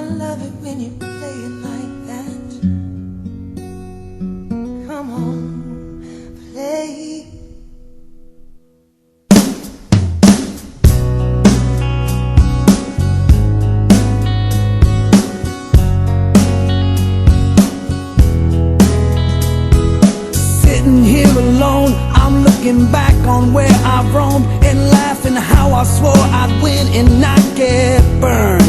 love it when you play it like that. Come on, play. Sitting here alone, I'm looking back on where I've roamed and laughing how I swore I'd win and not get burned.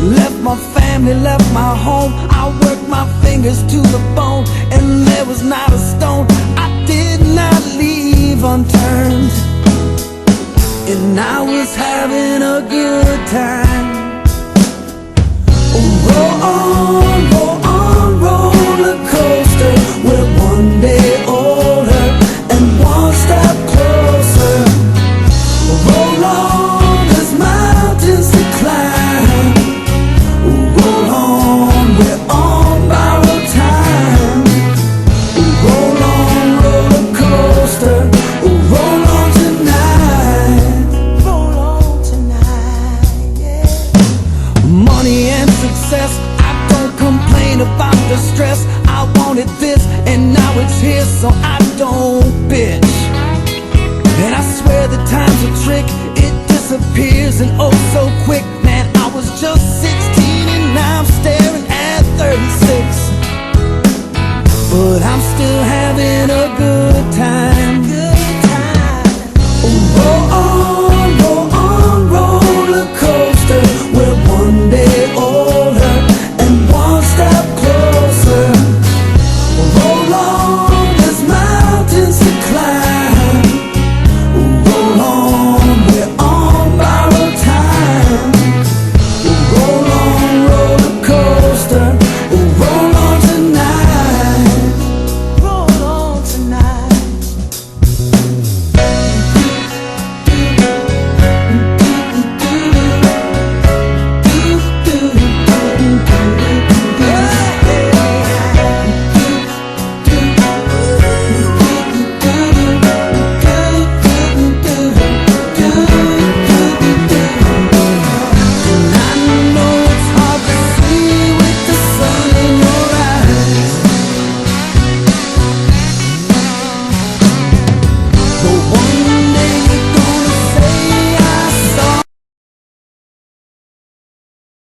Left my family, left my home, I worked my fingers to the bone, and there was not a stone I did not leave unturned. And I was having a good time. Roll on, roller coaster. We're one day older and one step closer. Roll on, there's mountains to climb. Roll on, we're on borrowed time. Roll on, roller coaster. Roll on tonight. Roll on tonight, yeah. Money and success, I don't complain about the stress. I wanted this and now it's here, so I don't bitch. And I swear the time's a trick, it disappears and oh so quick. Man, I was just